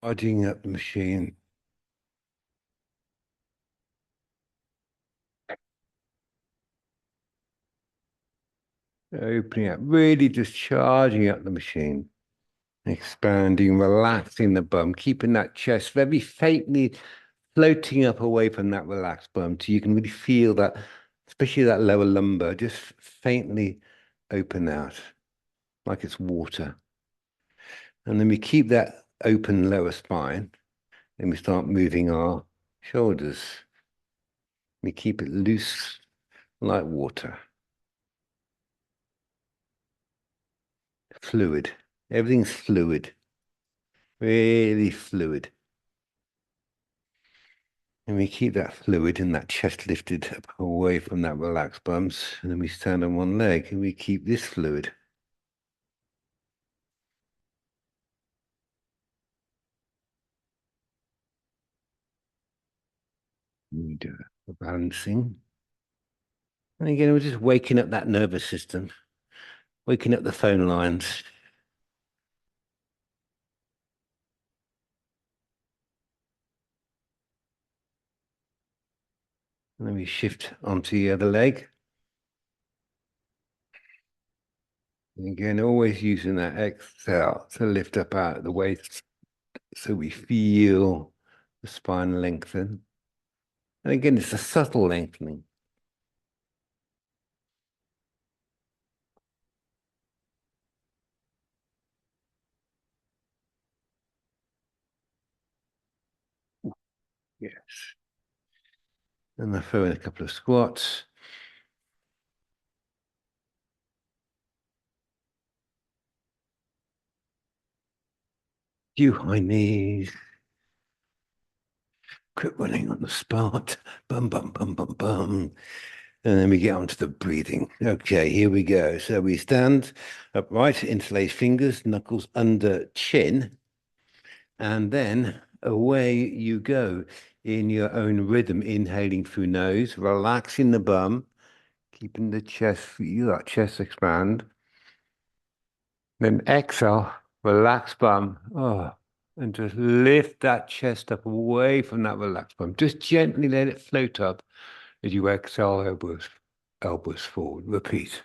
Charging up the machine. Opening up, really just charging up the machine. Expanding, relaxing the bum, keeping that chest very faintly floating up away from that relaxed bum so you can really feel that, especially that lower lumbar, just faintly open out like it's water. And then we keep that open lower spine. Then we start moving our shoulders. We keep it loose like water. Fluid. Everything's fluid. Really fluid. And we keep that fluid and that chest lifted up away from that relaxed bums. And then we stand on one leg and we keep this fluid. We do the balancing. And again, we're just waking up that nervous system, waking up the phone lines. And then we shift onto the other leg. And again, always using that exhale to lift up out of the waist so we feel the spine lengthen. And again, it's a subtle lengthening. Yes. And I throw in a couple of squats. Few high knees. Quit running on the spot. Bum, bum, bum, bum, bum. And then we get on to the breathing. Okay, here we go. So we stand upright, interlace fingers, knuckles under chin, and then away you go in your own rhythm, inhaling through nose, relaxing the bum, keeping the chest, feel that chest expand. Then exhale, relax bum. Oh, and just lift that chest up away from that relaxed bum. Just gently let it float up as you exhale, elbows forward. Repeat.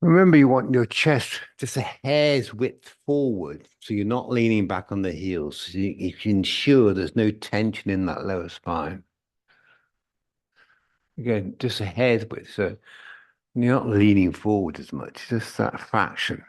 Remember, you want your chest just a hair's width forward, so you're not leaning back on the heels. So you can ensure there's no tension in that lower spine. Again, just a hair's width, so you're not leaning forward as much, just that fraction.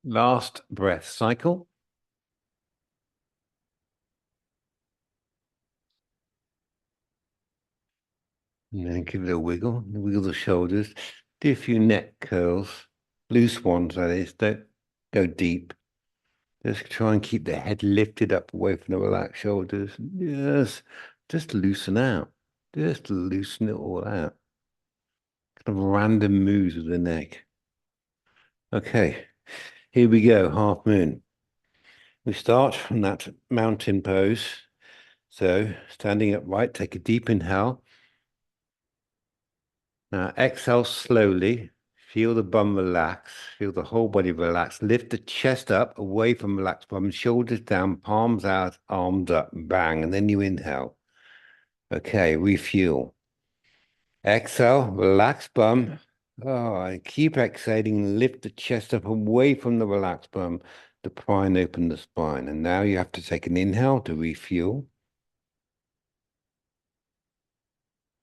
Last breath cycle. And then give it a wiggle the shoulders, do a few neck curls, loose ones, that is. Don't go deep. Just try and keep the head lifted up away from the relaxed shoulders. Yes, just loosen out. Just loosen it all out. Kind of random moves of the neck. Okay, here we go, half moon. We start from that mountain pose. So standing upright, take a deep inhale. Now exhale slowly. Feel the bum relax. Feel the whole body relax. Lift the chest up, away from relaxed bum. Shoulders down, palms out, arms up. Bang. And then you inhale. Okay, refuel. Exhale, relax bum. Oh, and keep exhaling. Lift the chest up away from the relaxed bum to pry and open the spine. And now you have to take an inhale to refuel.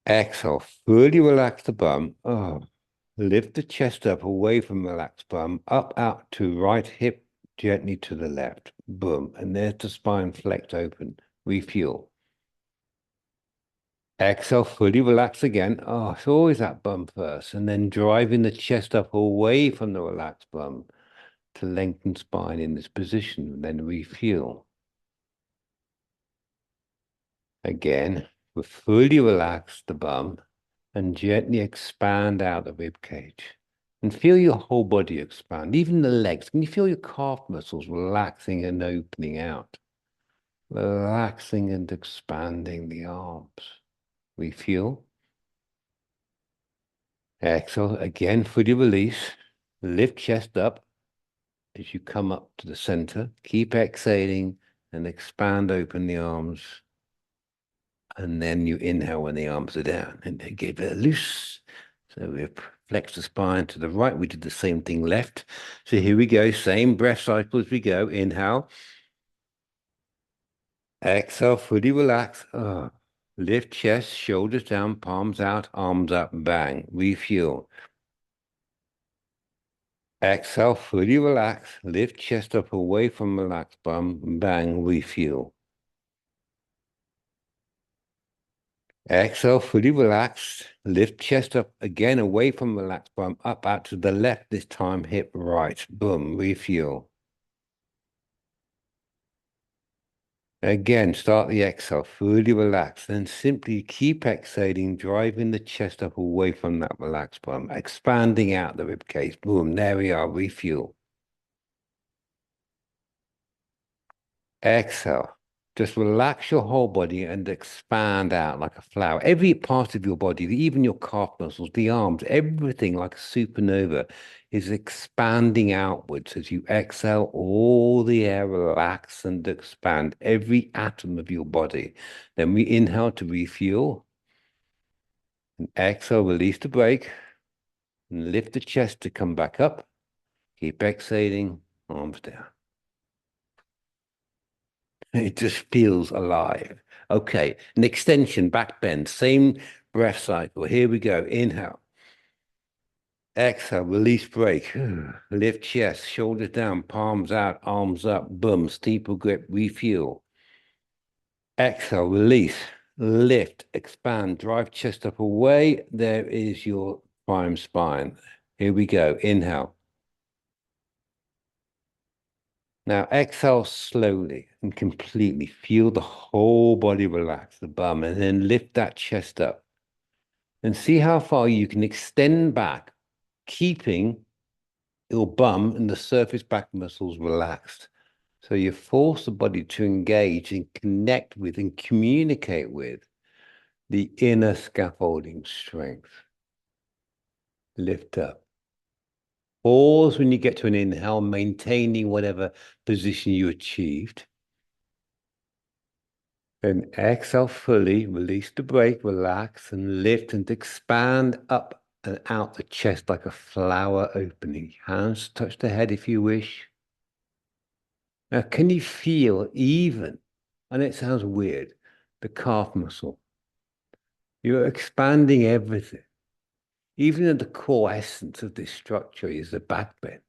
Exhale, fully relax the bum. Oh, lift the chest up away from relaxed bum, up, out to right hip, gently to the left. Boom. And there's the spine flexed open. Refuel. Exhale, fully relax again. Oh, it's always that bum first. And then driving the chest up away from the relaxed bum to lengthen spine in this position. And then refuel. Again, we fully relax the bum and gently expand out the rib cage. And feel your whole body expand, even the legs. Can you feel your calf muscles relaxing and opening out? Relaxing and expanding the arms. Refuel. Exhale, again, fully release. Lift chest up as you come up to the center. Keep exhaling and expand open the arms. And then you inhale when the arms are down and then give it a loose. So we flex the spine to the right. We did the same thing left. So here we go. Same breath cycle as we go. Inhale. Exhale, fully relax. Lift chest, shoulders down, palms out, arms up. Bang. Refuel. Exhale, fully relax. Lift chest up away from relaxed bum. Bang. Refuel. Exhale, fully relaxed. Lift chest up again away from relaxed bum, up out to the left this time, hip right. Boom, refuel. Again, start the exhale, fully relaxed. Then simply keep exhaling, driving the chest up away from that relaxed bum, expanding out the rib cage. Boom, there we are, refuel. Exhale. Just relax your whole body and expand out like a flower. Every part of your body, even your calf muscles, the arms, everything like a supernova is expanding outwards as you exhale. All the air relax and expand every atom of your body. Then we inhale to refuel. And exhale, release the brake. And lift the chest to come back up. Keep exhaling, arms down. It just feels alive. Okay, an extension, back bend, same breath cycle. Here we go. Inhale. Exhale, release break. Lift chest, shoulders down, palms out, arms up. Boom, steeple grip, refuel. Exhale, release, lift, expand, drive chest up away. There is your prime spine. Here we go. Inhale. Now exhale slowly and completely. Feel the whole body relax, the bum, and then lift that chest up. And see how far you can extend back, keeping your bum and the surface back muscles relaxed. So you force the body to engage and connect with and communicate with the inner scaffolding strength. Lift up. Pause when you get to an inhale, maintaining whatever position you achieved. Then exhale fully, release the brake, relax and lift and expand up and out the chest like a flower opening. Hands touch the head if you wish. Now, can you feel even, and it sounds weird, the calf muscle? You're expanding everything. Even at the core essence of this structure is the back bend.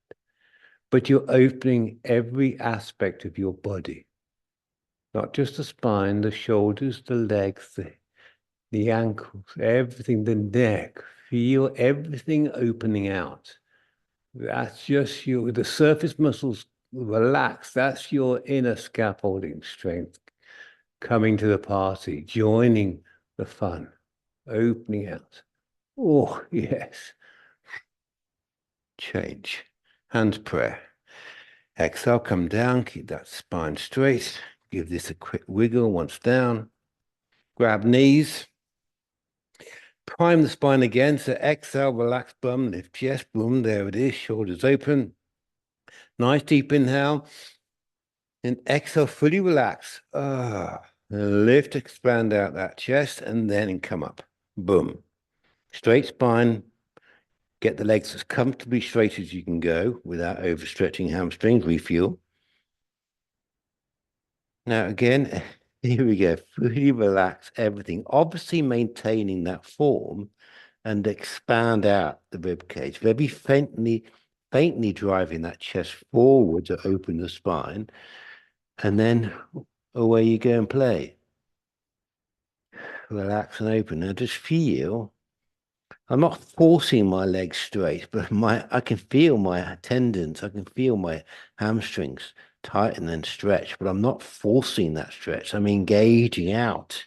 But you're opening every aspect of your body. Not just the spine, the shoulders, the legs, the ankles, everything, the neck. Feel everything opening out. That's just you. The surface muscles relax. That's your inner scaffolding strength coming to the party, joining the fun, opening out. Oh, yes. Change. Hands prayer. Exhale, come down. Keep that spine straight. Give this a quick wiggle once down. Grab knees. Prime the spine again. So exhale, relax, bum, lift chest, boom. There it is. Shoulders open. Nice deep inhale. And exhale, fully relax. Lift, expand out that chest, and then come up. Boom. Straight spine. Get the legs as comfortably straight as you can go without overstretching hamstrings. Refuel. Now, again, here we go. Fully relax everything. Obviously maintaining that form and expand out the rib cage. Very faintly driving that chest forward to open the spine. And then away you go and play. Relax and open. Now just feel, I'm not forcing my legs straight, but I can feel my tendons, I can feel my hamstrings tighten and stretch, but I'm not forcing that stretch. I'm engaging out.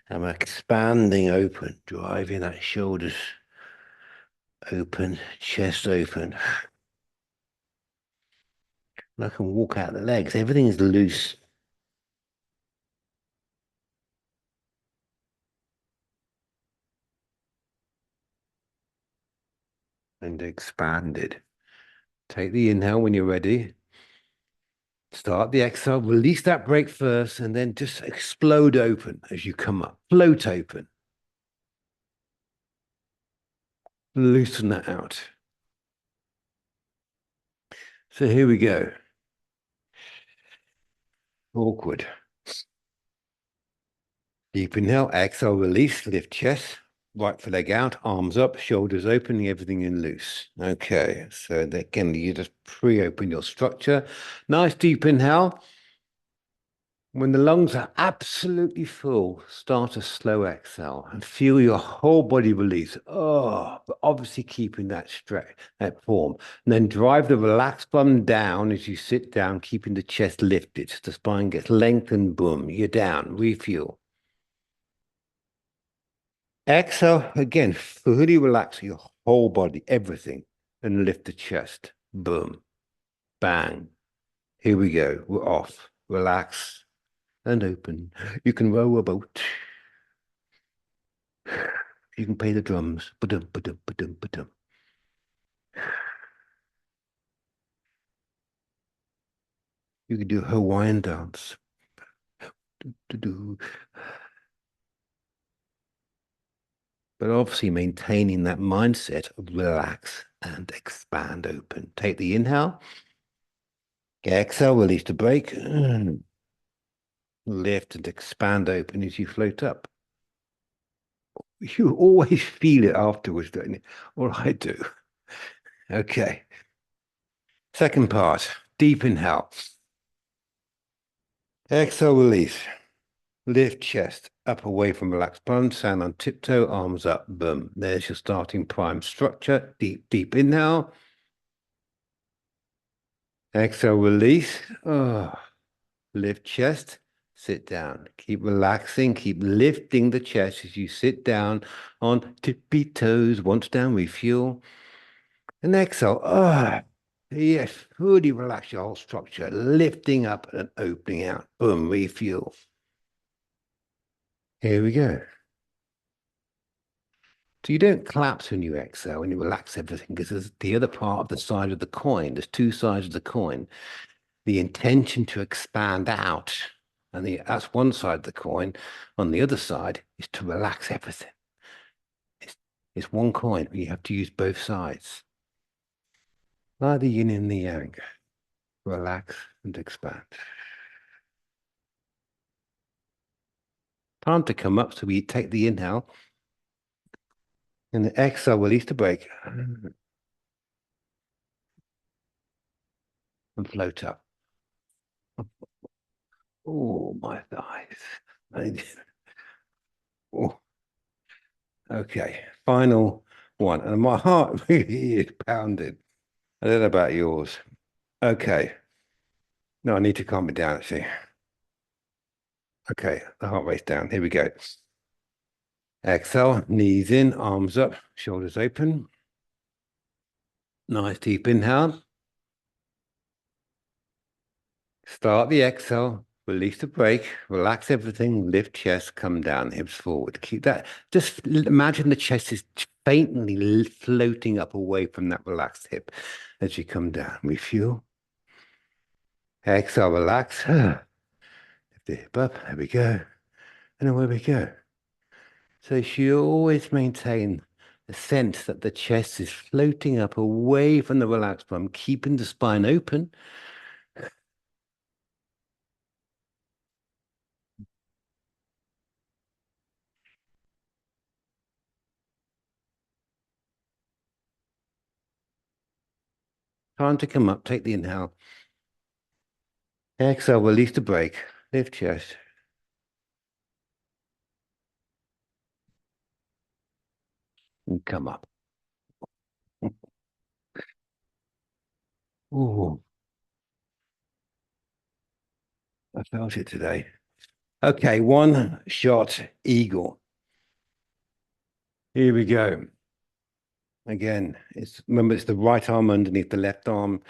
I'm expanding open, driving that shoulders open, chest open. And I can walk out the legs. Everything is loose. And expanded. Take the inhale when you're ready. Start the exhale, release that break first, and then just explode open as you come up. Float open. Loosen that out. So here we go. Awkward. Deep inhale, exhale, release, lift chest, right foot leg out, arms up, shoulders open, everything in loose. Okay, so again, you just pre-open your structure. Nice deep inhale. When the lungs are absolutely full, start a slow exhale and feel your whole body release. But obviously keeping that stretch, that form. And then drive the relaxed bum down as you sit down, keeping the chest lifted. The spine gets lengthened, boom, you're down, refuel. Exhale, again, fully relax your whole body, everything, and lift the chest. Boom, bang. Here we go, we're off. Relax and open. You can row a boat. You can play the drums. Ba-dum, ba-dum, ba-dum, ba-dum. You can do a Hawaiian dance. Do-do-do. But obviously maintaining that mindset of relax and expand open. Take the inhale. Exhale, release the break. Lift and expand open as you float up. You always feel it afterwards, don't you? Or I do. Okay. Second part, deep inhale. Exhale, release. Lift chest up away from relaxed bum, stand on tiptoe, arms up, boom. There's your starting prime structure. Deep, deep inhale. Exhale, release. Lift chest, sit down. Keep relaxing, keep lifting the chest as you sit down on tippy toes. Once down, refuel. And exhale. Yes, fully relax your whole structure, lifting up and opening out. Boom, refuel. Here we go. So you don't collapse when you exhale, when you relax everything, because there's the other part of the side of the coin. There's two sides of the coin. The intention to expand out, and that's one side of the coin. On the other side is to relax everything. It's one coin, but you have to use both sides. Like the yin and the yang. Relax and expand. Time to come up, so we take the inhale. And the exhale, release the break. And float up. Oh, my thighs. Oh. Okay, final one. And my heart really is pounding. I don't know about yours. Okay. No, I need to calm it down, actually. Okay, the heart rate's down. Here we go. Exhale, knees in, arms up, shoulders open. Nice deep inhale. Start the exhale. Release the brake, relax everything, lift chest, come down, hips forward. Keep that. Just imagine the chest is faintly floating up away from that relaxed hip as you come down. Refuel. Exhale, relax. Lift the hip up. There we go. And away we go. So you always maintain the sense that the chest is floating up away from the relaxed bum, keeping the spine open. Time to come up. Take the inhale. Exhale, release the brake. Lift chest. And come up. Ooh, I felt it today. Okay, one shot eagle. Here we go. Again, remember it's the right arm underneath the left arm,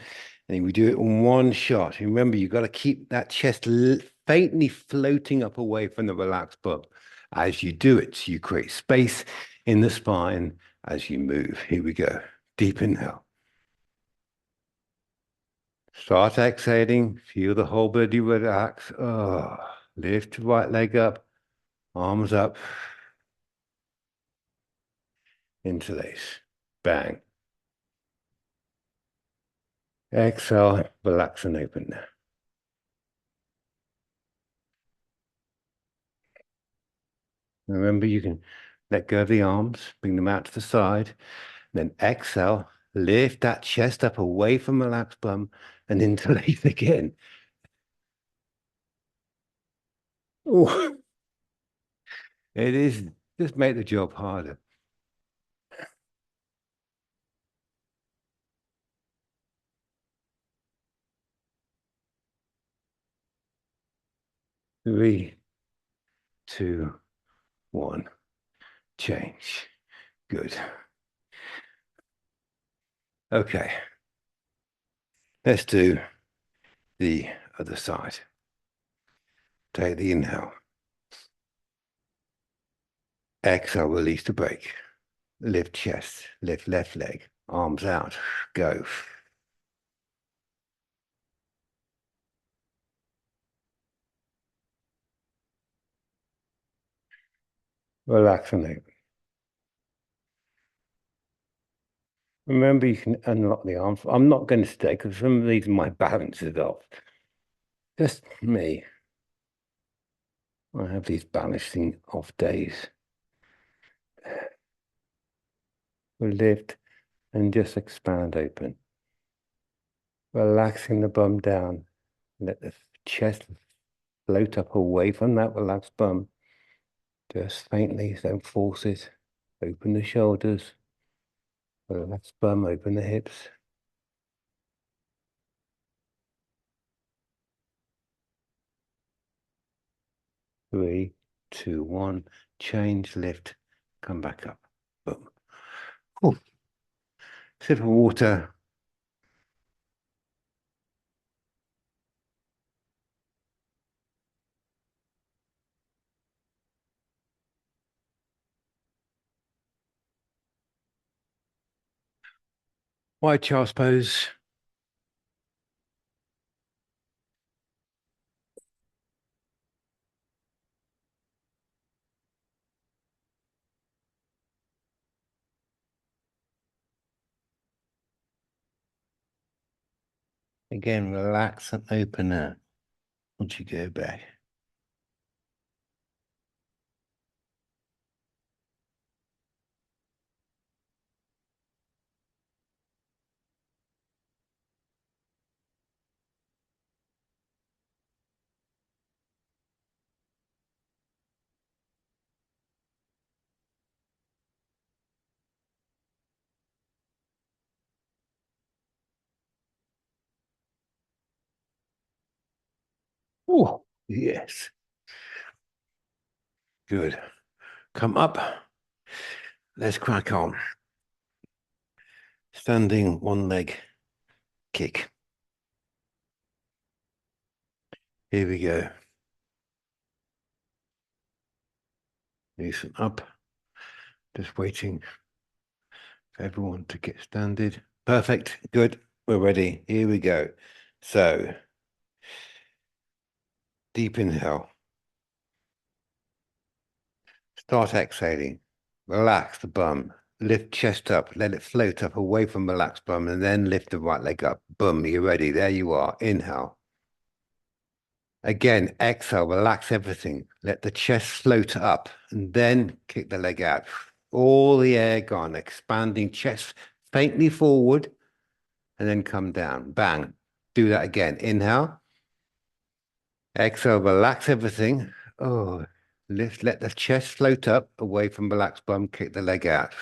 and we do it in one shot. Remember, you've got to keep that chest faintly floating up away from the relaxed bum. As you do it, you create space in the spine as you move. Here we go. Deep inhale. Start exhaling. Feel the whole body relax. Oh, lift right leg up, arms up. Interlace. Bang. Exhale, relax and open. Remember, you can let go of the arms, bring them out to the side, then exhale, lift that chest up away from relaxed bum and interlace again. Ooh, it is just make the job harder. Three, two, one, change. Good. Okay, let's do the other side. Take the inhale. Exhale, release the brake. Lift chest, lift left leg, arms out, go. Relax and open. Remember, you can unlock the arms. I'm not going to stay because some of these my balance is off. Just me. I have these balancing off days. We'll lift and just expand open. Relaxing the bum down. Let the chest float up away from that relaxed bum. Just faintly, don't force it. Open the shoulders. Relax bum, open the hips. Three, two, one. Change, lift, come back up. Boom. Ooh. Sip of water. Wide child's pose. Again, relax and open up once you go back. Oh, yes. Good. Come up. Let's crack on. Standing one leg kick. Here we go. Loosen up. Just waiting for everyone to get standard. Perfect. Good. We're ready. Here we go. So, deep inhale. Start exhaling. Relax the bum. Lift chest up. Let it float up away from relaxed bum and then lift the right leg up. Boom. You're ready. There you are. Inhale. Again, exhale. Relax everything. Let the chest float up and then kick the leg out. All the air gone. Expanding chest faintly forward and then come down. Bang. Do that again. Inhale. Exhale. Relax everything. Oh, lift. Let the chest float up away from relaxed bum. Kick the leg out.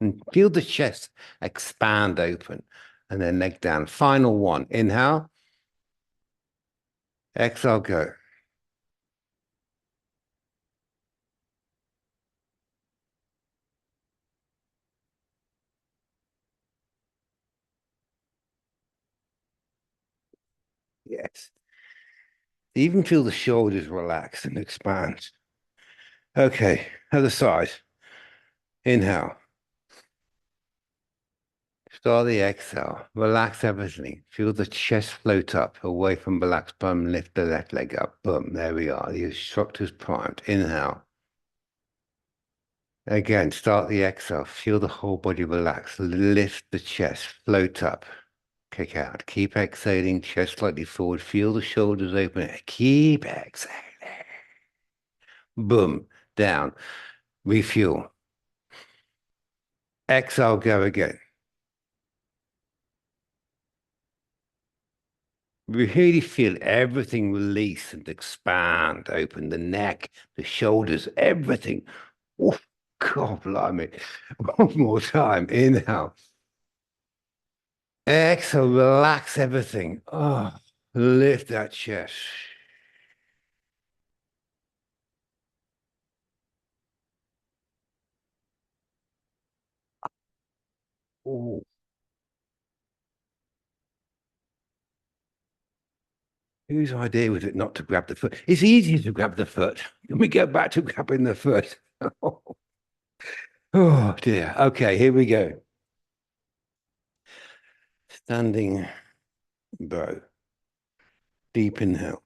And feel the chest expand open and then leg down. Final one. Inhale. Exhale, go. Yes. Even feel the shoulders relax and expand. Okay, other side. Inhale. Start the exhale. Relax everything. Feel the chest float up away from relaxed bum. Lift the left leg up. Boom. There we are. The instructor's primed. Inhale. Again, start the exhale. Feel the whole body relax. Lift the chest. Float up. Kick out. Keep exhaling. Chest slightly forward. Feel the shoulders open. Keep exhaling. Boom. Down. Refuel. Exhale. Go again. Really feel everything release and expand, open the neck, the shoulders, everything. Oh, God, blimey. One more time. Inhale. Exhale, relax everything. Oh, lift that chest. Oh, whose idea was it not to grab the foot? It's easier to grab the foot. Can we go back to grabbing the foot? Oh, dear. Okay, here we go. Standing bow. Deep inhale.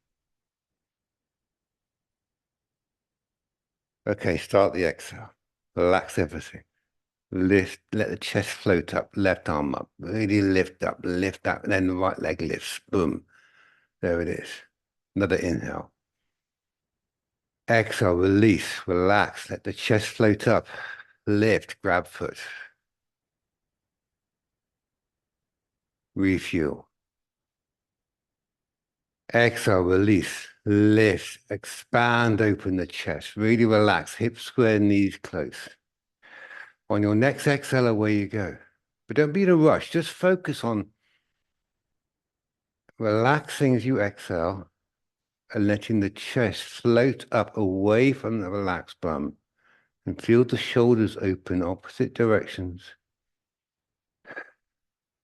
Okay, start the exhale. Relax everything. Lift, let the chest float up, left arm up, really lift up, and then the right leg lifts. Boom. There it is. Another inhale. Exhale, release, relax, let the chest float up, lift, grab foot. Refuel. Exhale, release, lift, expand, open the chest, really relax, hips square, knees close. On your next exhale, away you go. But don't be in a rush, just focus on relaxing as you exhale and letting the chest float up away from the relaxed bum and feel the shoulders open opposite directions.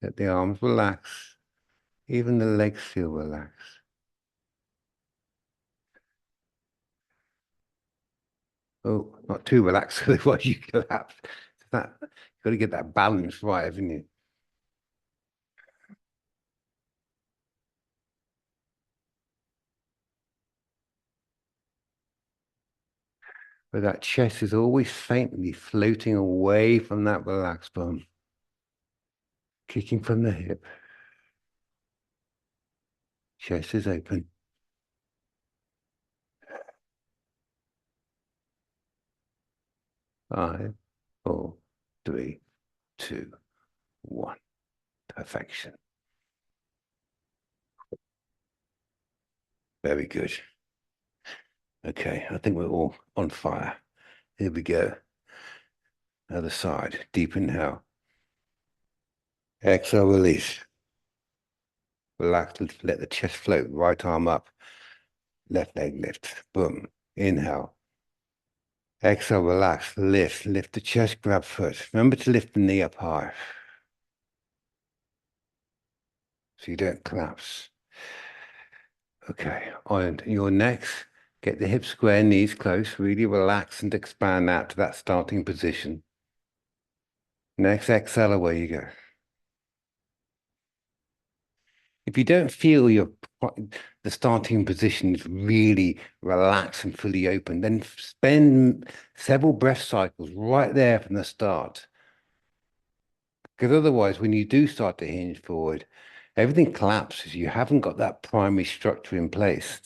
Let the arms relax, even the legs feel relaxed. Oh, not too relaxed, otherwise you collapse. You've got to get that balance right, haven't you? But that chest is always faintly floating away from that relaxed bum, kicking from the hip. Chest is open. 5, 4, 3, 2, 1. Perfection. Very good. Okay, I think we're all on fire. Here we go. Other side. Deep inhale. Exhale, release. Relax, let the chest float. Right arm up. Left leg lift. Boom. Inhale. Exhale, relax, lift. Lift the chest, grab foot. Remember to lift the knee up high so you don't collapse. Okay, on your next Get the hips square, knees close, really relax and expand out to that starting position. Next exhale, away you go. If you don't feel the starting position is really relaxed and fully open, then spend several breath cycles right there from the start. Because otherwise, when you do start to hinge forward, everything collapses. You haven't got that primary structure in place.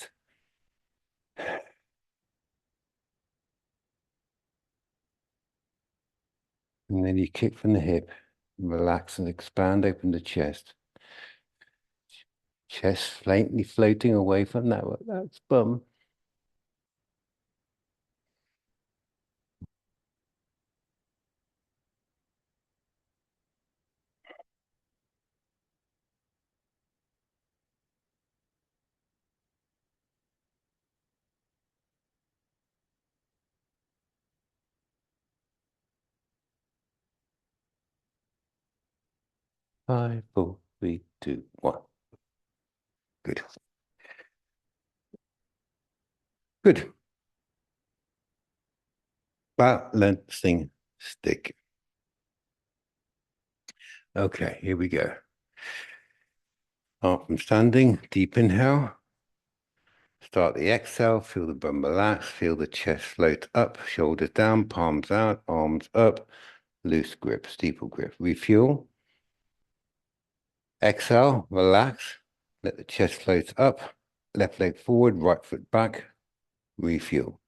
And then you kick from the hip, relax and expand, open the chest. Chest slightly floating away from that's bum. Five, four, three, two, one. Good. Good. Balancing stick. Okay, here we go. Up from standing, deep inhale. Start the exhale, feel the bum relax, feel the chest float up, shoulders down, palms out, arms up, loose grip, steeple grip. Refuel. Exhale, relax, let the chest float up, left leg forward, right foot back, refuel.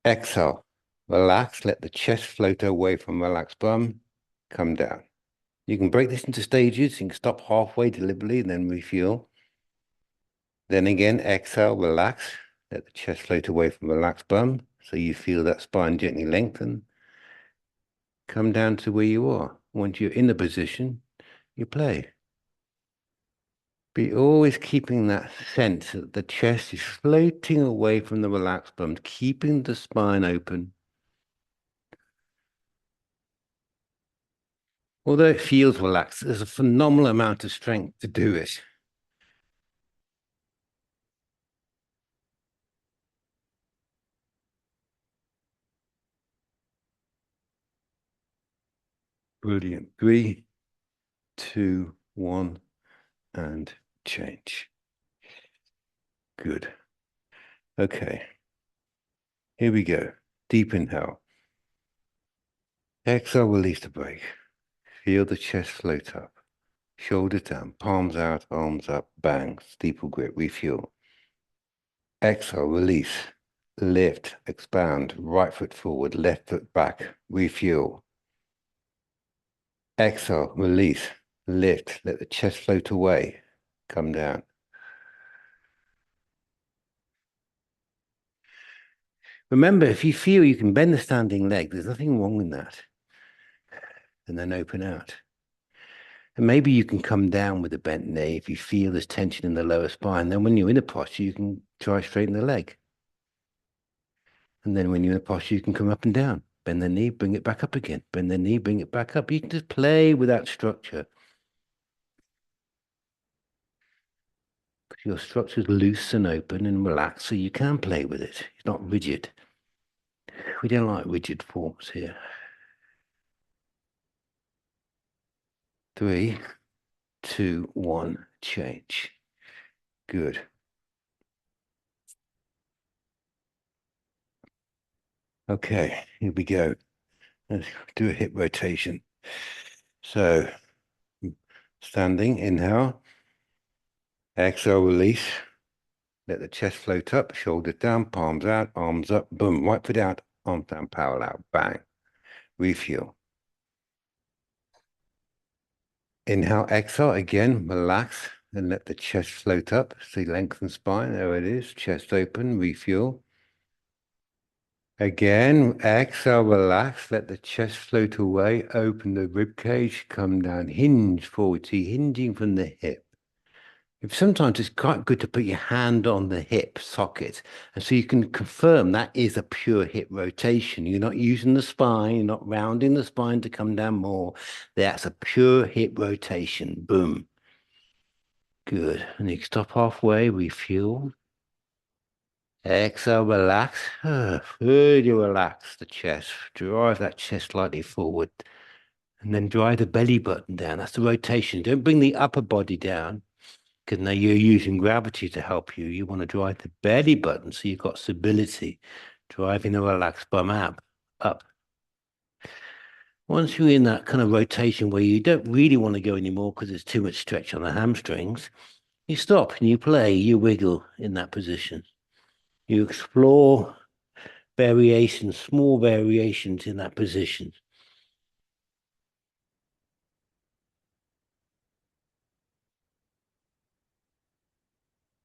Exhale, relax, let the chest float away from relaxed bum, come down. You can break this into stages. You can stop halfway deliberately and then refuel. Then again, exhale, relax, let the chest float away from relaxed bum. So you feel that spine gently lengthen. Come down to where you are. Once you're in the position, you play. Be always keeping that sense that the chest is floating away from the relaxed bum, keeping the spine open. Although it feels relaxed, there's a phenomenal amount of strength to do it. Brilliant. 3, 2, 1, and change. Good. Okay. Here we go. Deep inhale. Exhale, release the break. Feel the chest float up. Shoulders down, palms out, arms up, bang, steeple grip, refuel. Exhale, release, lift, expand, right foot forward, left foot back, refuel. Exhale, release, lift, let the chest float away, come down. Remember, if you feel you can bend the standing leg, there's nothing wrong with that. And then open out. And maybe you can come down with a bent knee if you feel there's tension in the lower spine. Then when you're in a posture, you can try straighten the leg. And then when you're in a posture, you can come up and down. Bend the knee, bring it back up again. Bend the knee, bring it back up. You can just play without structure. Because your structure is loose and open and relaxed, so you can play with it. It's not rigid. We don't like rigid forms here. 3, 2, 1, change. Good. Okay, here we go. Let's do a hip rotation. So, standing, inhale. Exhale, release. Let the chest float up, shoulders down, palms out, arms up, boom. Right foot out, arms down, parallel, bang. Refuel. Inhale, exhale, again, relax and let the chest float up. See, lengthen spine, there it is. Chest open, refuel. Again, exhale, relax, let the chest float away, open the rib cage, come down, hinge forward. See, hinging from the hip. Sometimes it's quite good to put your hand on the hip socket, and so you can confirm that is a pure hip rotation. You're not using the spine, you're not rounding the spine to come down more. That's a pure hip rotation. Boom. Good. And you can stop halfway, refuel. Exhale, relax. Further relax the chest. Drive that chest slightly forward. And then drive the belly button down. That's the rotation. Don't bring the upper body down because now you're using gravity to help you. You want to drive the belly button so you've got stability. Driving the relaxed bum up. Once you're in that kind of rotation where you don't really want to go anymore because there's too much stretch on the hamstrings, you stop and you play, you wiggle in that position. You explore variations, small variations in that position.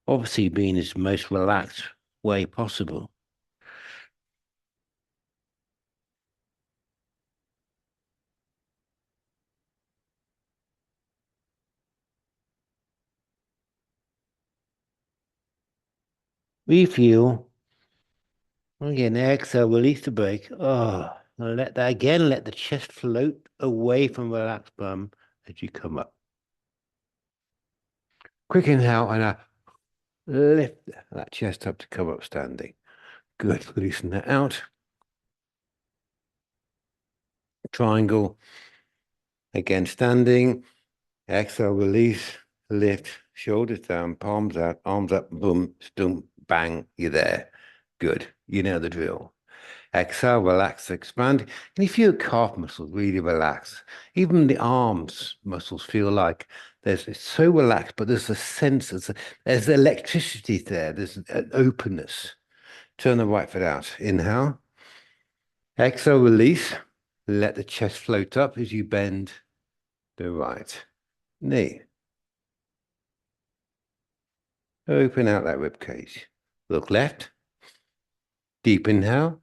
Obviously, being as most relaxed way possible. Refuel. Again, exhale, release the brake. Oh, and let that again, let the chest float away from relaxed bum as you come up. Quick inhale and lift that chest up to come up standing. Good. Loosen that out. Triangle. Again, standing. Exhale, release, lift, shoulders down, palms out, arms up, boom, stump, bang, you're there. Good. You know the drill. Exhale, relax, expand. And if your calf muscles really relax, even the arms muscles feel like it's so relaxed, but there's a sense, there's electricity there, there's an openness. Turn the right foot out. Inhale. Exhale, release. Let the chest float up as you bend the right knee. Open out that rib cage. Look left. Deep inhale.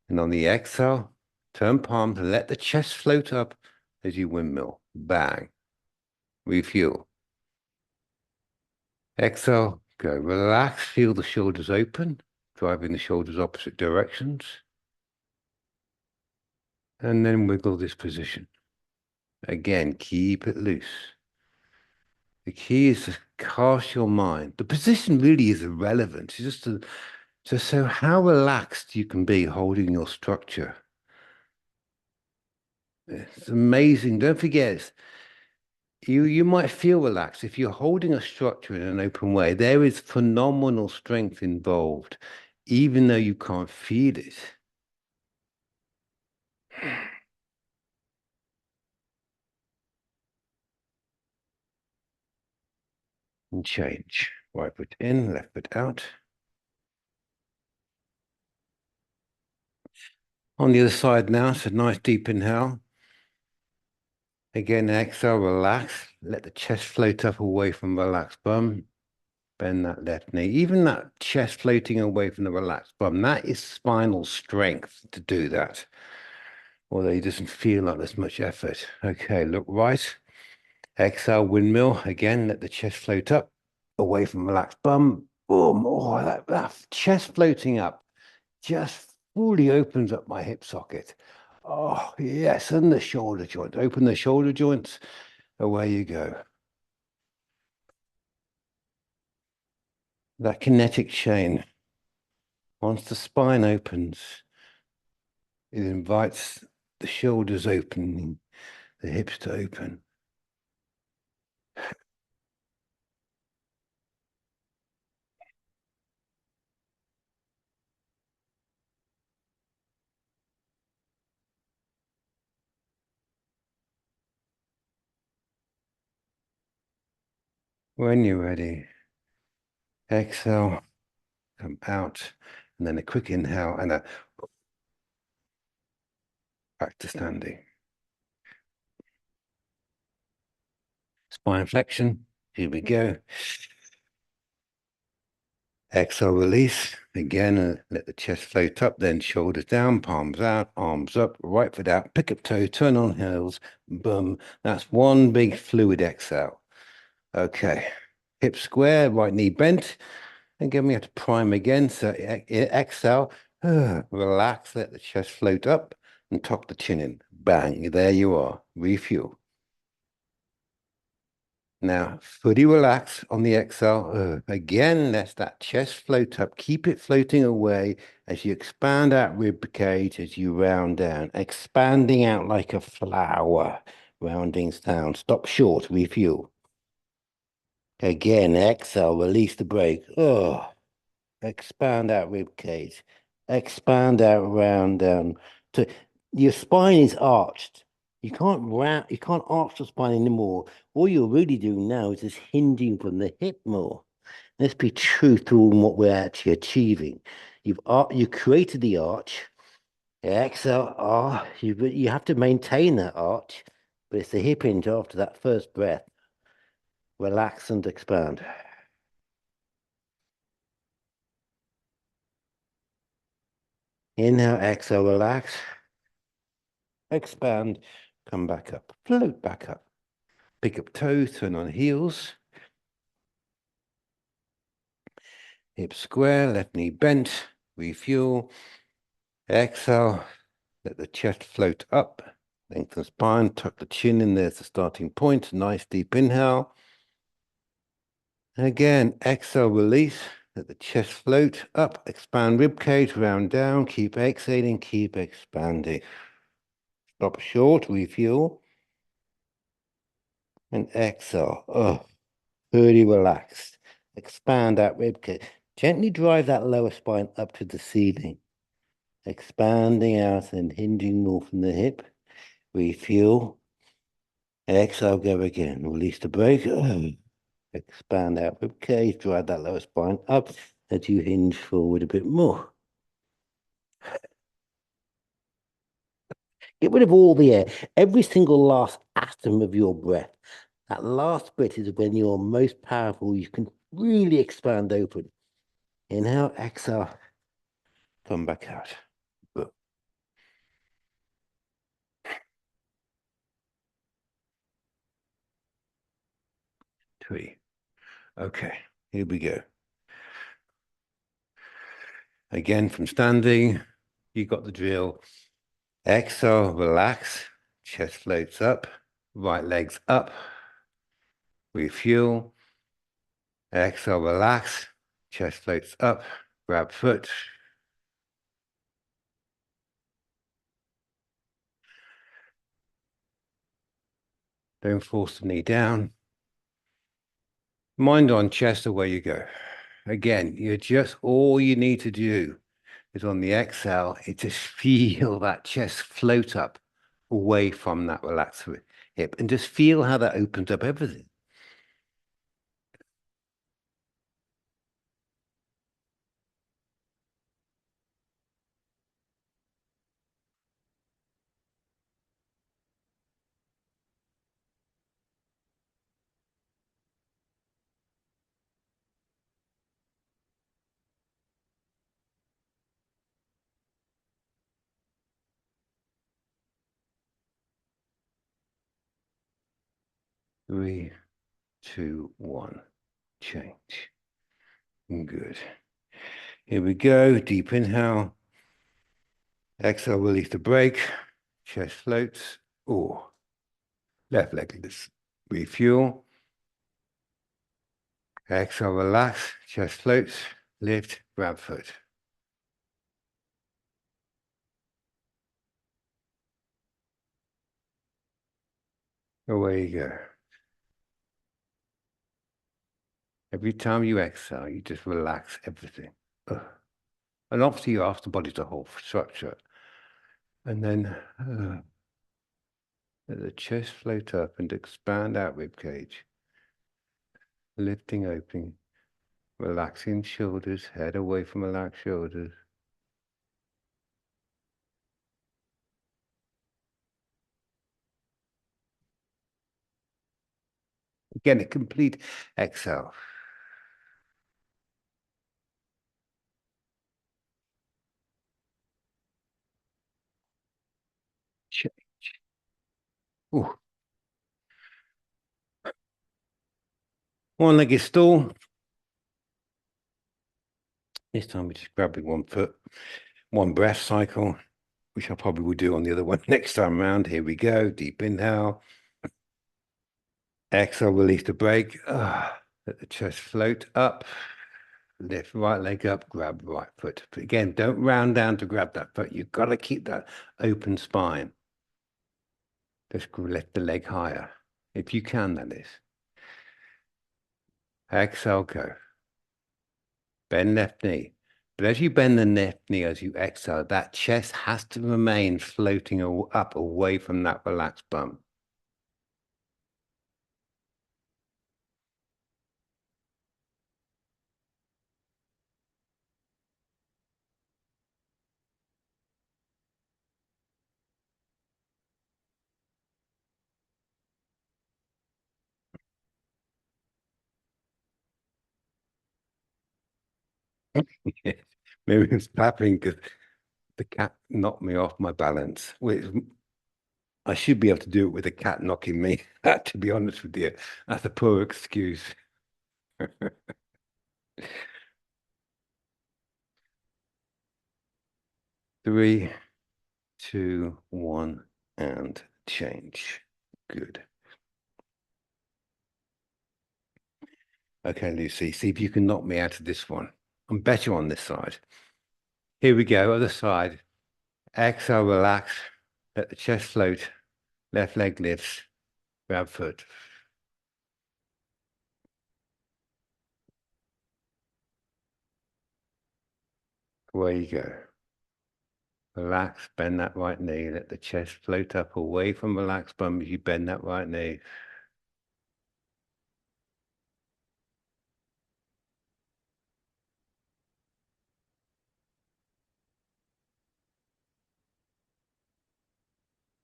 And on the exhale, turn palms and let the chest float up as you windmill. Bang. Refuel. Exhale. Go. Relax. Feel the shoulders open, driving the shoulders opposite directions. And then wiggle this position. Again, keep it loose. The key is to cast your mind. The position really is irrelevant. It's just so how relaxed you can be holding your structure. It's amazing. Don't forget, you might feel relaxed if you're holding a structure in an open way. There is phenomenal strength involved, even though you can't feel it. And change. Right foot in, left foot out. On the other side now, so nice deep inhale. Again, exhale, relax. Let the chest float up away from relaxed bum. Bend that left knee. Even that chest floating away from the relaxed bum, that is spinal strength to do that. Although it doesn't feel like there's much effort. Okay, look right. Exhale, windmill. Again, let the chest float up away from relaxed bum. Boom. Oh, that chest floating up just fully opens up my hip socket. Oh, yes. And the shoulder joint. Open the shoulder joints. Away you go. That kinetic chain. Once the spine opens, it invites the shoulders opening, the hips to open. When you're ready, exhale, come out, and then a quick inhale and a back to standing. Spine flexion. Here we go. Exhale, release. Again, let the chest float up, then shoulders down, palms out, arms up, right foot out, pick up toe, turn on heels, boom. That's one big fluid exhale. Okay, hip square, right knee bent. Again, we have to prime again. So exhale, relax, let the chest float up and tuck the chin in. Bang, there you are. Refuel. Now, fully relax on the exhale. Again, let that chest float up. Keep it floating away as you expand out rib cage as you round down, expanding out like a flower, rounding down. Stop short, refuel. Again, exhale, release the brake. Expand out rib cage. Expand out round down. So your spine is arched. You can't arch the spine anymore. All you're really doing now is just hinging from the hip more. Let's be truthful in what we're actually achieving. You created the arch. Exhale. You have to maintain that arch, but it's the hip hinge after that first breath. Relax and expand. Inhale, exhale, relax. Expand, come back up, float back up. Pick up toes, turn on heels. Hips square, left knee bent, refuel. Exhale, let the chest float up. Lengthen spine, tuck the chin in, there's the starting point. Nice deep inhale. Again, exhale, release. Let the chest float up, expand rib cage, round down. Keep exhaling, keep expanding. Stop short, refuel. And exhale. Fully relaxed. Expand that rib cage. Gently drive that lower spine up to the ceiling. Expanding out and hinging more from the hip. Refuel. Exhale, go again. Release the brake. Expand out rib cage. Drive that lower spine up as you hinge forward a bit more. Get rid of all the air. Every single last atom of your breath. That last bit is when you're most powerful. You can really expand open. Inhale, exhale, come back out. 3. Okay, here we go. Again, from standing, you got the drill. Exhale, relax, chest floats up, right legs up, refuel. Exhale, relax, chest floats up, grab foot. Don't force the knee down. Mind on chest, away you go. Again, all you need to do is on the exhale, just feel that chest float up away from that relaxed hip and just feel how that opens up everything. Three, two, one, change. Good. Here we go. Deep inhale. Exhale, release the brake. Chest floats. Left leg lifts. Refuel. Exhale, relax. Chest floats. Lift, grab foot. Away you go. Every time you exhale, you just relax everything. And obviously you ask the body to hold structure. And then let the chest float up and expand out rib cage. Lifting, opening, relaxing shoulders, head away from relaxed shoulders. Again, a complete exhale. Change. Ooh. One-legged stool. This time we're just grabbing one foot, one breath cycle, which I probably will do on the other one next time around. Here we go. Deep inhale. Exhale, release the brake. Let the chest float up. Lift right leg up, grab right foot. But again, don't round down to grab that foot. You've got to keep that open spine. Just lift the leg higher. If you can, that is. Exhale, go. Bend left knee. But as you bend the left knee, as you exhale, that chest has to remain floating up away from that relaxed bum. Maybe it's clapping because the cat knocked me off my balance. I should be able to do it with a cat knocking me, to be honest with you. That's a poor excuse. 3, 2, 1, and change. Good. Okay, Lucy, see if you can knock me out of this one. I'm better on this side. Here we go, other side. Exhale, relax. Let the chest float. Left leg lifts. Grab foot. Away you go. Relax, bend that right knee. Let the chest float up away from relaxed bum as you bend that right knee.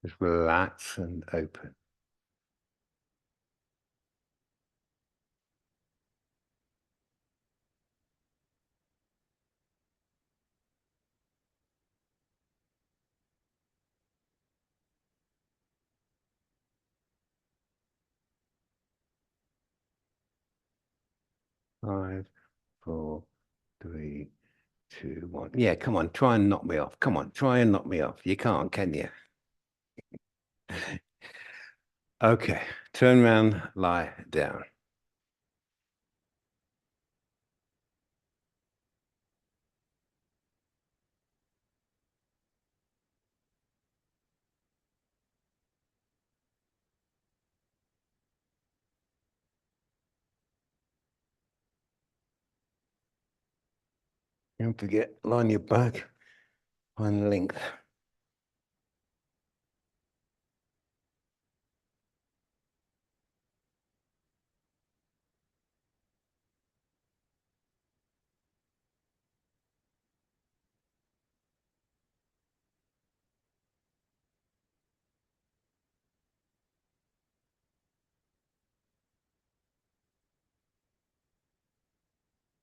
Just relax and open. Five, 4, 3, 2, 1. Yeah, come on, try and knock me off. Come on, try and knock me off. You can't, can you? Okay, turn around, lie down. Don't forget, line your back on length.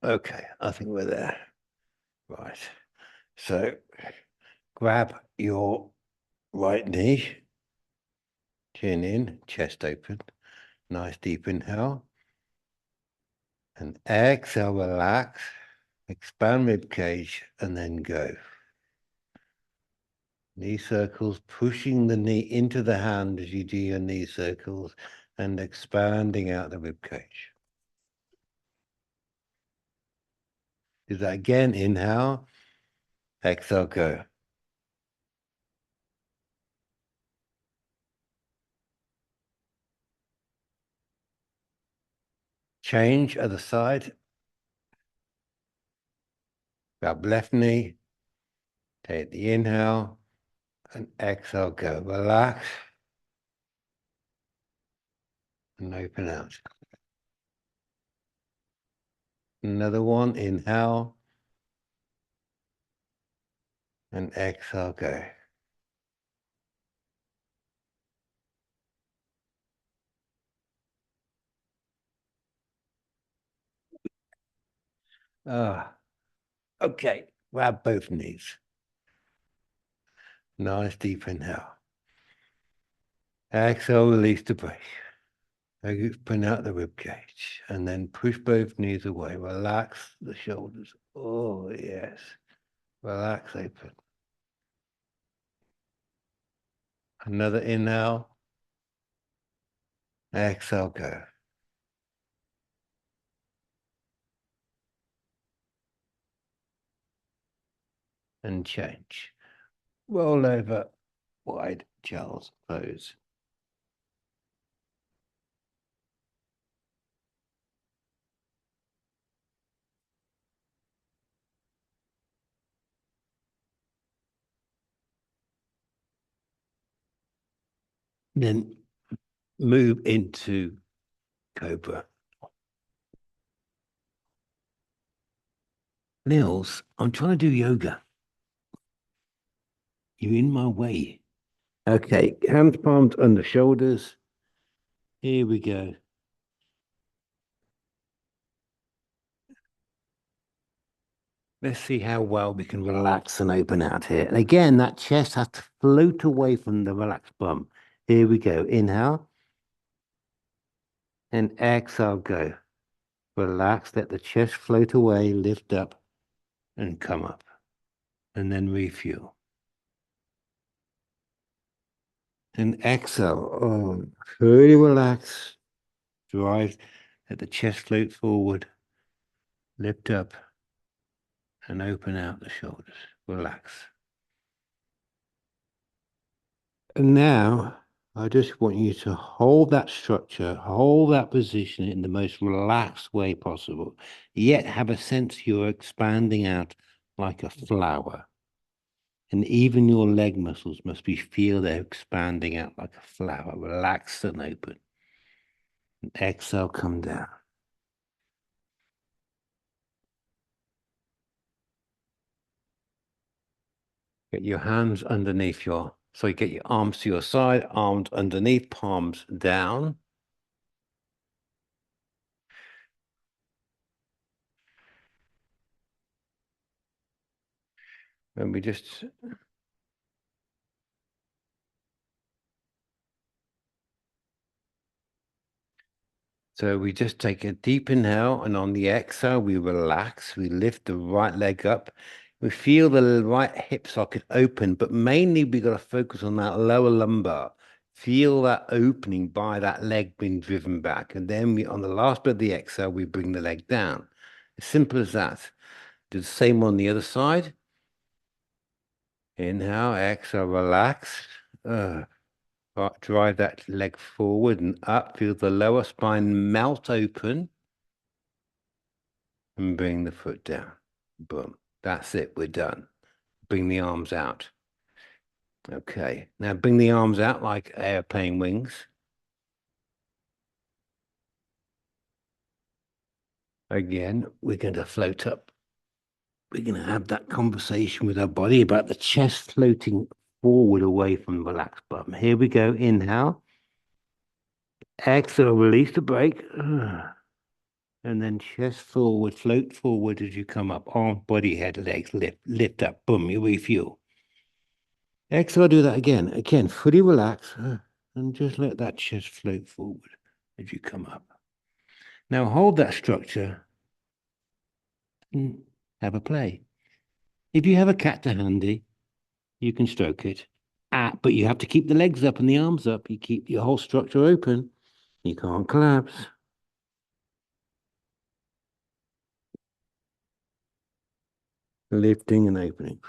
Okay, I think we're there. Right. So grab your right knee, chin in, chest open. Nice deep inhale. And exhale, relax. Expand rib cage and then go. Knee circles, pushing the knee into the hand as you do your knee circles and expanding out the rib cage. Do that again. Inhale. Exhale, go. Change other side. Grab left knee. Take the inhale and exhale, go. Relax and open out. Another one. Inhale and exhale, go. Ah, okay. Grab both knees. Nice deep inhale. Exhale, release the breath. Open out the rib cage and then push both knees away. Relax the shoulders. Oh, yes. Relax, open. Another inhale Exhale, go. And change. Roll over, wide, Charles, close. Then move into Cobra. Nils, I'm trying to do yoga. You're in my way. Okay, hands palms under shoulders. Here we go. Let's see how well we can relax and open out here. And again, that chest has to float away from the relaxed bum. Here we go. Inhale and exhale, go. Relax, let the chest float away, lift up and come up. And then refuel. And exhale. Oh, fully relax. Drive, let the chest float forward, lift up and open out the shoulders. Relax. And now I just want you to hold that structure, hold that position in the most relaxed way possible, yet have a sense you're expanding out like a flower. And even your leg muscles must be feel they're expanding out like a flower, relaxed and open. And exhale, come down. Get your hands underneath your, so you get your arms to your side, arms underneath, palms down. And we just So we just take a deep inhale, and on the exhale, we relax. We lift the right leg up. We feel the right hip socket open, but mainly we got to focus on that lower lumbar. Feel that opening by that leg being driven back. And then we, on the last bit of the exhale, we bring the leg down. As simple as that. Do the same on the other side. Inhale, exhale, relax. Drive that leg forward and up. Feel the lower spine melt open. And bring the foot down. Boom. That's it. We're done. Bring the arms out. Okay. Now bring the arms out like airplane wings. Again, we're going to float up. We're going to have that conversation with our body about the chest floating forward away from the relaxed bum. Here we go. Inhale. Exhale. Release the brake. And then chest forward, float forward as you come up. Arm, body, head, legs, lift up. Boom. You refuel. Exhale, do that again. Again, fully relax and just let that chest float forward as you come up. Now hold that structure and have a play. If you have a cat to handy, you can stroke it. But you have to keep the legs up and the arms up. You keep your whole structure open. You can't collapse. Lifting and opening.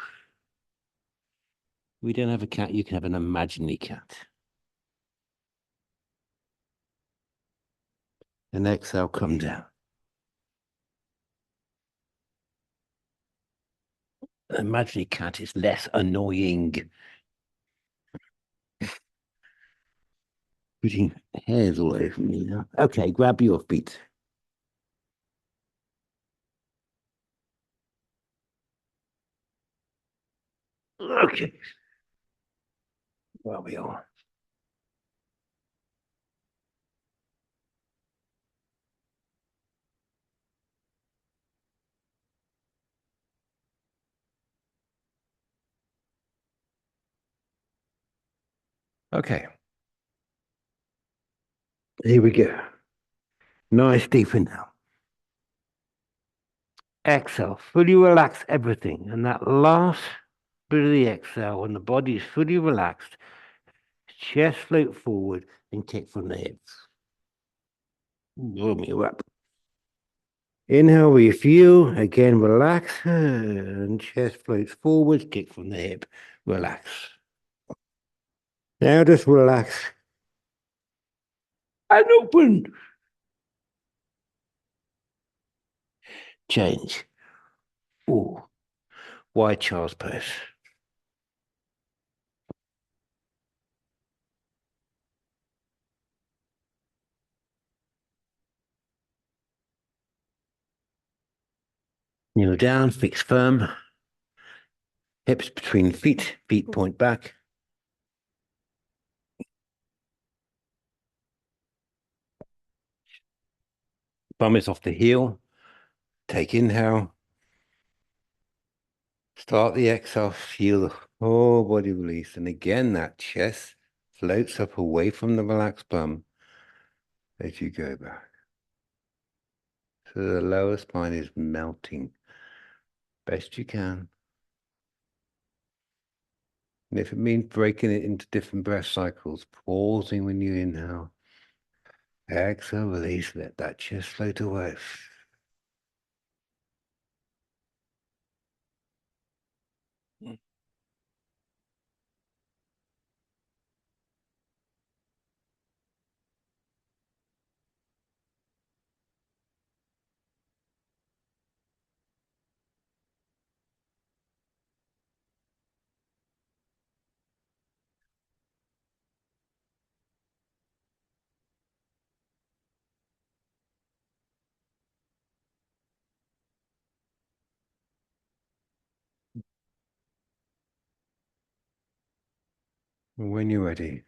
We don't have a cat. You can have an imaginary cat. And exhale, come down. An imaginary cat is less annoying. Putting hairs all over me now. Okay, grab your feet. Okay. Well, we are. Okay. Here we go. Nice deep inhale. Exhale. Fully relax everything. And that last bit of the exhale, when the body is fully relaxed, chest float forward and kick from the hips. Warm you up. Inhale, refuel. Again, relax. And chest floats forwards. Kick from the hip. Relax. Now just relax. And open. Change. Ooh. Wide child's pose. Kneel down, fix firm. Hips between feet. Feet point back. Bum is off the heel. Take inhale. Start the exhale. Feel the whole body release. And again, that chest floats up away from the relaxed bum as you go back. So the lower spine is melting best you can. And if it means breaking it into different breath cycles, pausing when you inhale, exhale, release, let that chest float away. And when you're ready,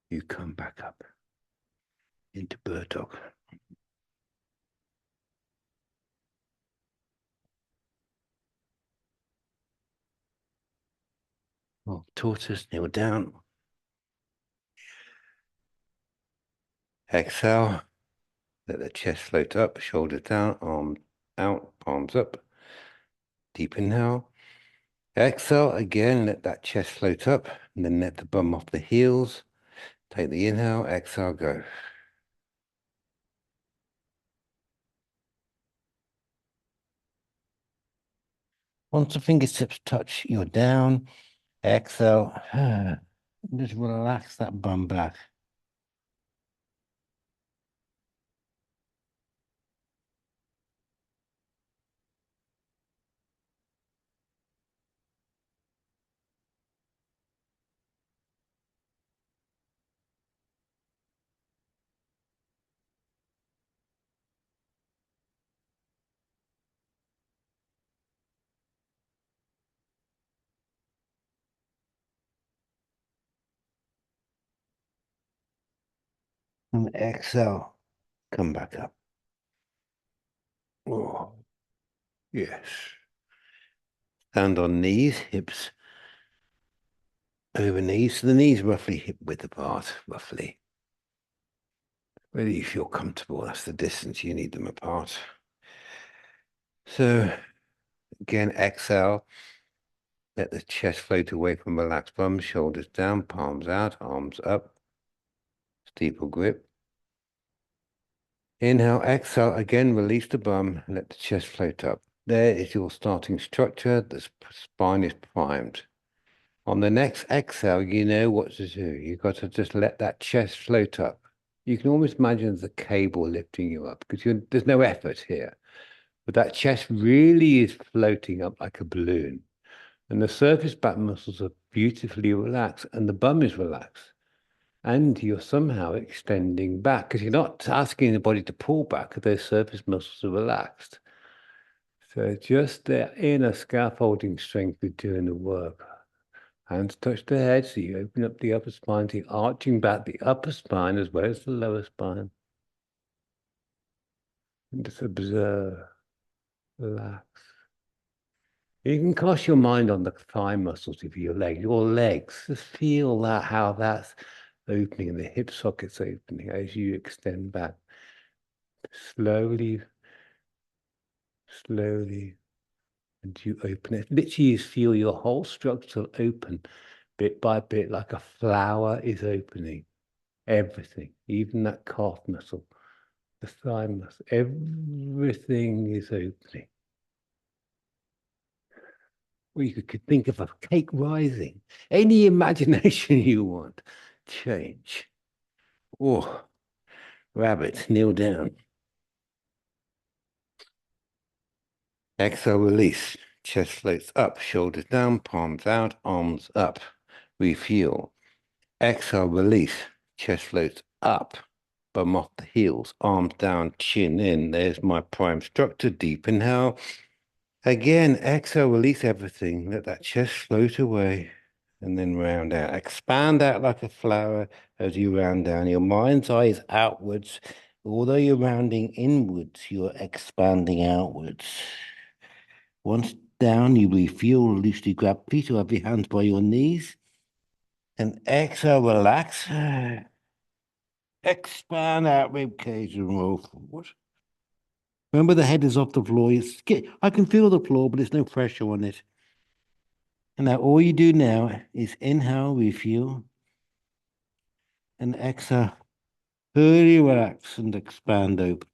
you come back up into bird dog. Oh, tortoise, kneel down. Exhale, let the chest float up, shoulders down, arms out, palms up. Deep inhale. Exhale again, let that chest float up, and then let the bum off the heels. Take the inhale, exhale, go. Once the fingertips touch, you're down. Exhale. Just relax that bum back. And exhale. Come back up. Oh, yes. Stand on knees, hips over knees. So the knees roughly hip width apart, roughly. Whether you feel comfortable, that's the distance you need them apart. So again, exhale. Let the chest float away from relaxed bum, shoulders down, palms out, arms up. Steeple grip. Inhale, exhale, again, release the bum, let the chest float up. There is your starting structure. The spine is primed. On the next exhale, you know what to do. You've got to just let that chest float up. You can almost imagine the cable lifting you up because there's no effort here. But that chest really is floating up like a balloon. And the surface back muscles are beautifully relaxed and the bum is relaxed. And you're somehow extending back because you're not asking the body to pull back because those surface muscles are relaxed. So just the inner scaffolding strength is doing the work. Hands touch the head, so you open up the upper spine, so you're arching back the upper spine as well as the lower spine. And just observe, relax. You can cast your mind on the thigh muscles of your leg, your legs. Just feel that how that's opening and the hip sockets opening as you extend back. Slowly, slowly, and you open it. Literally, you feel your whole structure open bit by bit, like a flower is opening. Everything, even that calf muscle, the thigh muscle, everything is opening. Or you could think of a cake rising. Any imagination you want. Change. Oh, rabbit, kneel down. Exhale, release. Chest floats up, shoulders down, palms out, arms up. Refuel. Exhale, release. Chest floats up, bum off the heels, arms down, chin in. There's my prime structure. Deep inhale. Again, exhale, release everything. Let that chest float away and then round out. Expand out like a flower as you round down. Your mind's eye is outwards. Although you're rounding inwards, you're expanding outwards. Once down, you refuel, loosely grab feet or have your hands by your knees. And exhale, relax. Expand out rib cage and roll forward. Remember, the head is off the floor. I can feel the floor, but there's no pressure on it. And now all you do now is inhale, refuel, and exhale. Fully relax and expand open.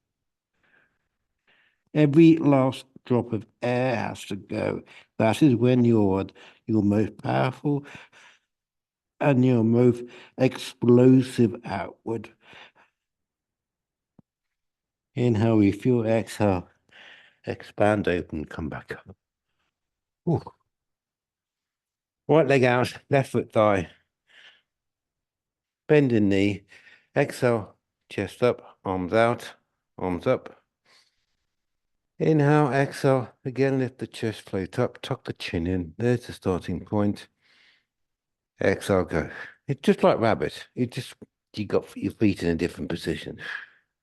Every last drop of air has to go. That is when you're most powerful and you're most explosive outward. Inhale, refuel, exhale, expand open, come back up. Ooh. Right leg out, left foot thigh, bending knee, exhale, chest up, arms out, arms up. Inhale, exhale, again lift the chest float up, tuck the chin in. There's the starting point. Exhale, go. It's just like rabbit. You got your feet in a different position.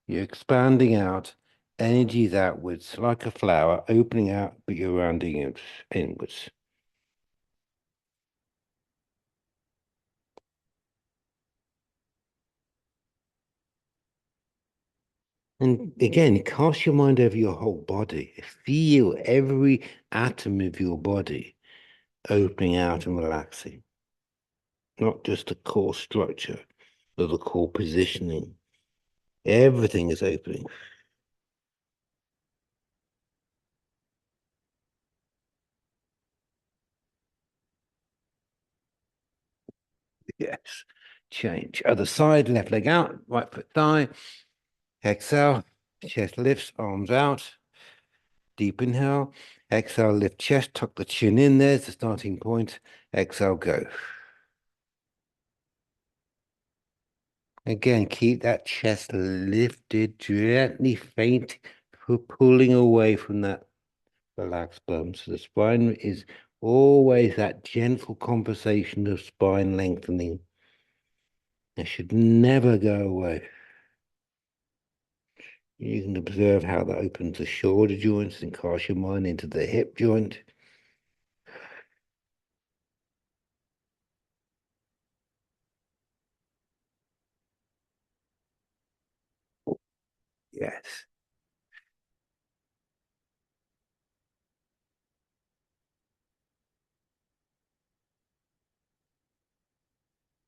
You're expanding out, energies outwards like a flower, opening out, but you're rounding inwards. And again, cast your mind over your whole body. Feel every atom of your body opening out and relaxing. Not just the core structure, but the core positioning. Everything is opening. Yes. Change. Other side, left leg out, right foot thigh. Exhale, chest lifts, arms out. Deep inhale. Exhale, lift chest, tuck the chin in. There's the starting point. Exhale, go. Again, keep that chest lifted, gently faint, pulling away from that relaxed bum. So the spine is always that gentle conversation of spine lengthening. It should never go away. You can observe how that opens the shoulder joints and cast your mind into the hip joint. Yes.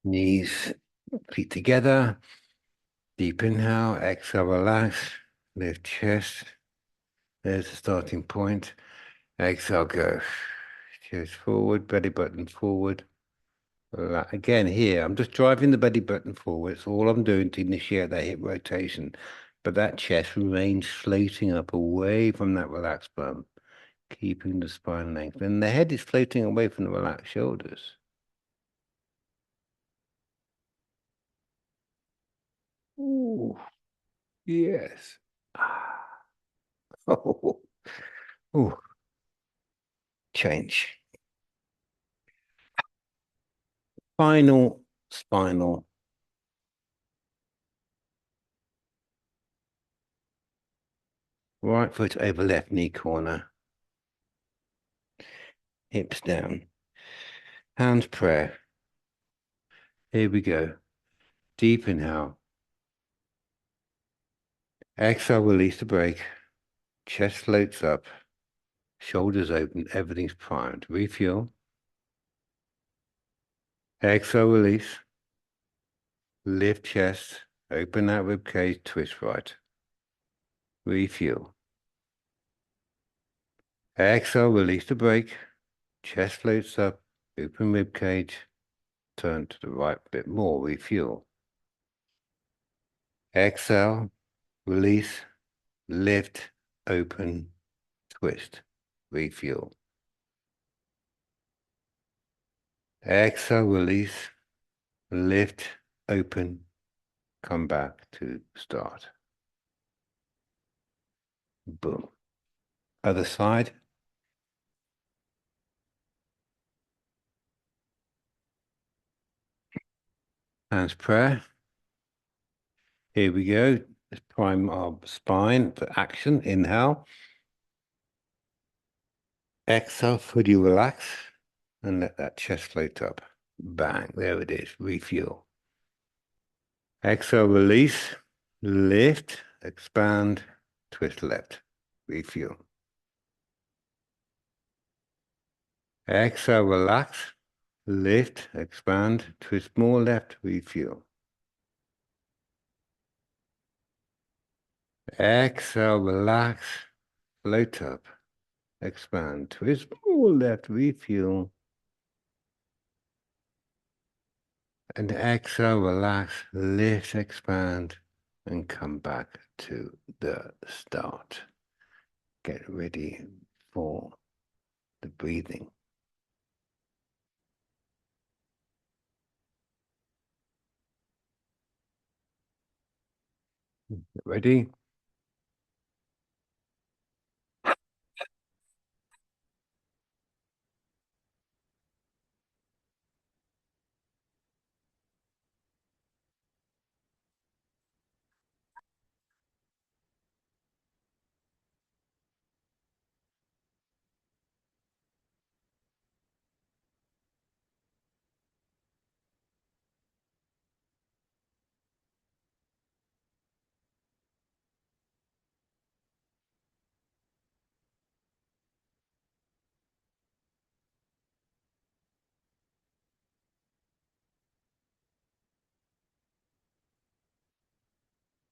Knees, feet together. Deep inhale, exhale, relax. Lift chest. There's the starting point. Exhale, go. Chest forward, belly button forward. Again, here, I'm just driving the belly button forward. It's all I'm doing to initiate that hip rotation. But that chest remains floating up away from that relaxed bum, keeping the spine length. And the head is floating away from the relaxed shoulders. Ooh, yes. Oh, ooh, change. Final, spinal. Right foot over left knee corner. Hips down. Hands prayer. Here we go. Deep inhale. Exhale, release the brake. Chest floats up. Shoulders open. Everything's primed. Refuel. Exhale, release. lift chest, open that rib cage, twist right. Refuel. Exhale, release the brake. Chest floats up, open rib cage, turn to the right a bit more, refuel. Exhale, release, lift, open, twist, refuel. Exhale, release, lift, open, come back to start. Boom. Other side. Hands prayer. Here we go. Let's prime our spine for action. Inhale. Exhale, fully relax and let that chest float up. Bang, there it is. Refuel. Exhale, release, lift, expand, twist left. Refuel. Exhale, relax, lift, expand, twist more left, refuel. Exhale, relax, float up, expand, twist more left, refuel. And exhale, relax, lift, expand, and come back to the start. Get ready for the breathing. Ready?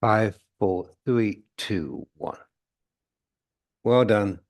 Five, four, three, two, one. Well done.